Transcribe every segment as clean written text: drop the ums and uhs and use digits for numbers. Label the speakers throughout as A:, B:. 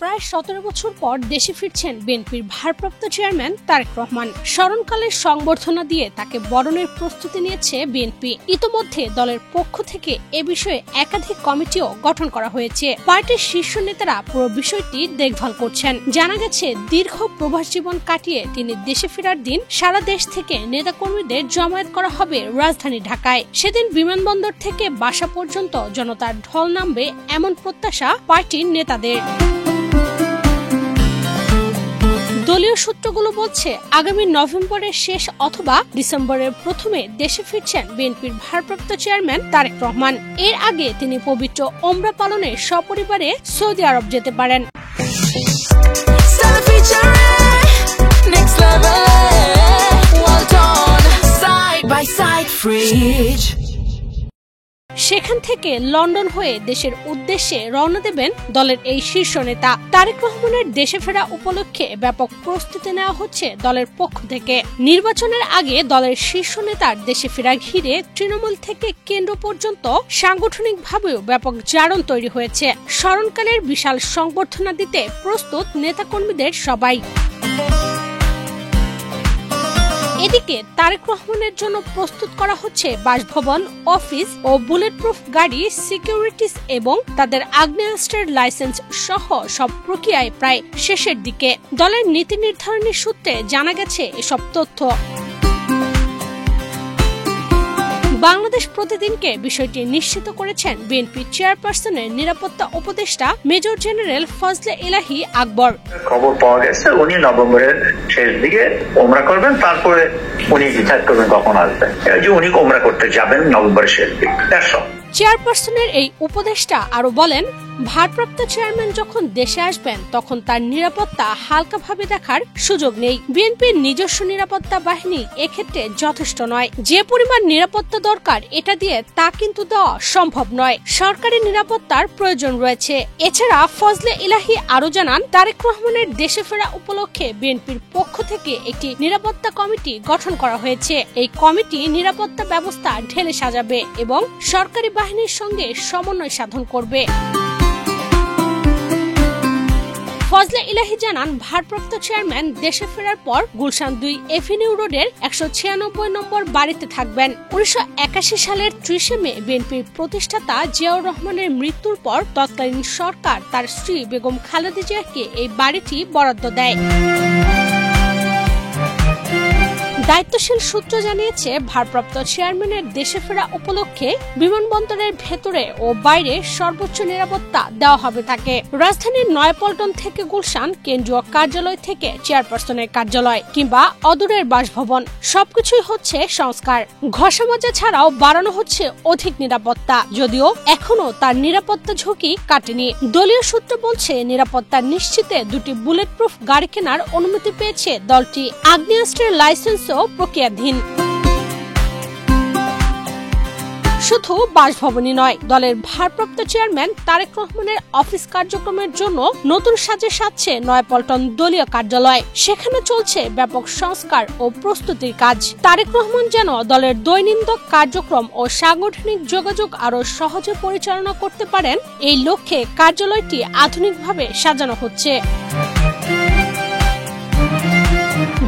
A: প্রায় 17 বছর পর দেশে ফিরছেন বিএনপির ভারপ্রাপ্ত চেয়ারম্যান তারেক রহমান। স্মরণকালের সংবর্ধনা দিয়ে তাকে বরণের প্রস্তুতি নিয়েছে বিএনপি। ইতোমধ্যে দলের পক্ষ থেকে এ বিষয়ে একাধিক কমিটিও গঠন করা হয়েছে। পার্টির শীর্ষ নেতারা পুরো বিষয়টি দেখভাল করছেন। জানা গেছে, দীর্ঘ প্রবাস জীবন কাটিয়ে তিনি দেশে ফেরার দিন সারা দেশ থেকে নেতাকর্মীদের জমায়েত করা হবে রাজধানী ঢাকায়। সেদিন বিমানবন্দর থেকে বাসা পর্যন্ত জনতার ঢল নামবে এমন প্রত্যাশা পার্টির নেতাদের। দলীয় সূত্রগুলো বলছে, আগামী নভেম্বরের শেষ অথবা ডিসেম্বরের প্রথমে দেশে ফিরছেন বিএনপির ভারপ্রাপ্ত চেয়ারম্যান তারেক রহমান। এর আগে তিনি পবিত্র ওমরা পালনে সপরিবারে সৌদি আরব যেতে পারেন। সেখান থেকে লন্ডন হয়ে দেশের উদ্দেশ্যে রওনা দেবেন দলের এই শীর্ষ নেতা। তারেক রহমানের দেশে ফেরা উপলক্ষে ব্যাপক প্রস্তুতি নেওয়া হচ্ছে দলের পক্ষ থেকে। নির্বাচনের আগে দলের শীর্ষ নেতার দেশে ফেরা ঘিরে তৃণমূল থেকে কেন্দ্র পর্যন্ত সাংগঠনিকভাবেও ব্যাপক জারণ তৈরি হয়েছে। স্মরণকালের বিশাল সংবর্ধনা দিতে প্রস্তুত নেতাকর্মীদের সবাই। এদিকে তারেক রহমানের জন্য প্রস্তুত করা হচ্ছে বাসভবন, অফিস ও বুলেট প্রুফ গাড়ি, সিকিউরিটিস এবং তাদের আগ্নেয়াস্ত্রের লাইসেন্স সহ সব প্রক্রিয়ায় প্রায় শেষের দিকে। দলের নীতি নির্ধারণী সূত্রে জানা গেছে এসব তথ্য। বাংলাদেশ প্রতিদিনকে বিষয়টি নিশ্চিত করেছেন বিএনপি চেয়ারপারসনের নিরাপত্তা উপদেষ্টা মেজর জেনারেল ফজলে ইলাহি আকবর।
B: খবর পাওয়া গেছে উনি নভেম্বরের শেষ দিকে ওমরা করবেন, তারপরে উনি ডিসাইড করবেন কখন আসবেন। উনি ওমরা করতে যাবেন নভেম্বরের শেষ দিকে।
A: চেয়ারপারসনের এই উপদেষ্টা আরো বলেন, ভারপ্রাপ্ত চেয়ারম্যান যখন দেশে আসবেন তখন তার নিরাপত্তা হালকাভাবে দেখার সুযোগ নেই। বিএনপির নিজস্ব নিরাপত্তা বাহিনী এক্ষেত্রে যথেষ্ট নয়। যে পরিমাণ নিরাপত্তা দরকার এটা দিয়ে তা কিন্তু দেওয়া সম্ভব নয়। সরকারি নিরাপত্তার প্রয়োজন রয়েছে। এছাড়া ফজলে ইলাহি আরো জানান, তারেক রহমানের দেশে ফেরা উপলক্ষে বিএনপির পক্ষ থেকে একটি নিরাপত্তা কমিটি গঠন করা হয়েছে। এই কমিটি নিরাপত্তা ব্যবস্থা ঢেলে সাজাবে এবং সরকারি বাহিনীর সঙ্গে সমন্বয় সাধন করবে। ফজলে ইলাহি জানান, ভারপ্রাপ্ত চেয়ারম্যান দেশে ফেরার পর গুলশান 2 এভিনিউ রোডের 196 নম্বর বাড়িতে থাকবেন। 1981 সালের 30 মে বিএনপির প্রতিষ্ঠাতা জিয়াউর রহমানের মৃত্যুর পর তৎকালীন সরকার তার স্ত্রী বেগম খালেদা জিয়াকে এই বাড়িটি বরাদ্দ দেয়। দায়িত্বশীল সূত্র জানিয়েছে, ভারপ্রাপ্ত চেয়ারম্যানের দেশে ফেরা উপলক্ষে বিমানবন্দরের ভেতরে ও বাইরে সর্বোচ্চ নিরাপত্তা দেওয়া হবে তাকে। রাজধানীর নয়াপল্টন থেকে গুলশান, কেন্দ্রীয় কার্যালয় থেকে চেয়ারপারসনের কার্যালয় কিংবা অদূরের বাসভবন, সবকিছুই হচ্ছে সংস্কার। ঘষামজা ছাড়াও বাড়ানো হচ্ছে অধিক নিরাপত্তা, যদিও এখনো তার নিরাপত্তা ঝুঁকি কাটেনি। দলীয় সূত্র বলছে, নিরাপত্তা নিশ্চিতে 2টি বুলেট প্রুফ গাড়ি কেনার অনুমতি পেয়েছে দলটি। আগ্নেয়াস্ত্রের লাইসেন্স প্রক্রিয়াধীন। শুধু বাসভবনই নয়, দলের ভারপ্রাপ্ত চেয়ারম্যান তারেক রহমানের অফিস কার্যক্রমের জন্য নতুন সাজে সাজছে নয়াপল্টন দলীয় কার্যালয়। সেখানে চলছে ব্যাপক সংস্কার ও প্রস্তুতির কাজ। তারেক রহমান যেন দলের দৈনন্দিন কার্যক্রম ও সাংগঠনিক যোগাযোগ আরো সহজে পরিচালনা করতে পারেন, এই লক্ষ্যে কার্যালয়টি আধুনিকভাবে সাজানো হচ্ছে।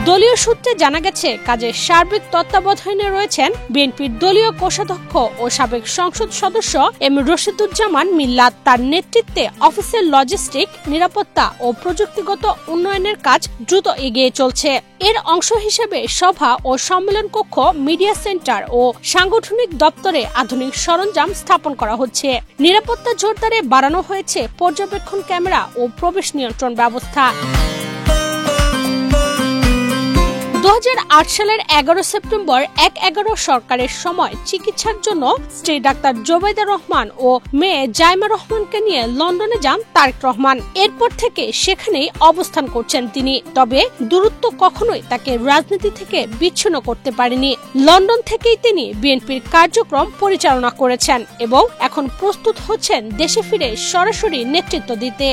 A: দলীয় সূত্রে জানা গেছে, কাজের সার্বিক তত্ত্বাবধানে রয়েছেন বিএনপির দলীয় কোষাধ্যক্ষ ও সাবেক সংসদ সদস্য এম রশিদুজ্জামান মিল্লাত। তার নেতৃত্বে অফিসের লজিস্টিক, নিরাপত্তা ও প্রযুক্তিগত উন্নয়নের কাজ দ্রুত এগিয়ে চলছে। এর অংশ হিসেবে সভা ও সম্মেলন কক্ষ, মিডিয়া সেন্টার ও সাংগঠনিক দপ্তরে আধুনিক সরঞ্জাম স্থাপন করা হচ্ছে। নিরাপত্তা জোরদারে বাড়ানো হয়েছে পর্যবেক্ষণ ক্যামেরা ও প্রবেশ নিয়ন্ত্রণ ব্যবস্থা। 2008 সালের 11 সেপ্টেম্বর 1/11 সরকারের সময় চিকিৎসার জন্য স্ত্রী ডাক্তার জোবাইদা রহমান ও মেয়ে জাইমা রহমানকে নিয়ে লন্ডনে যান তারেক রহমান। এরপর থেকে সেখানেই অবস্থান করছেন তিনি। তবে দূরত্ব কখনোই তাকে রাজনীতি থেকে বিচ্ছিন্ন করতে পারেনি। লন্ডন থেকেই তিনি বিএনপির কার্যক্রম পরিচালনা করেছেন এবং এখন প্রস্তুত হচ্ছেন দেশে ফিরে সরাসরি নেতৃত্ব দিতে।